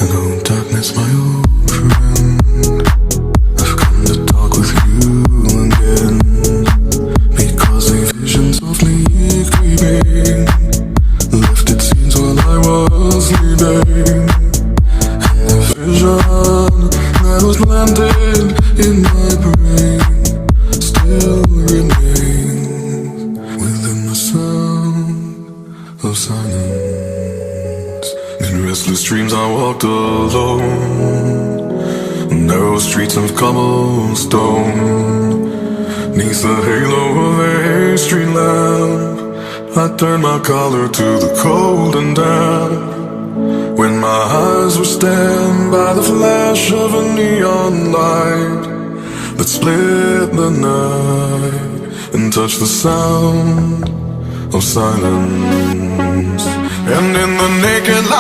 Hello darkness, my old friend, I've come to talk with you again, because a vision softly creeping left its scenes while I was sleeping. And the vision that was landed in my brain still remains within the sound of silence. In restless dreams I walked alone, narrow streets of cobblestone. 'Neath the halo of a street lamp, I turned my collar to the cold and damp. When my eyes were stabbed by the flash of a neon light that split the night and touched the sound of silence. And in the naked light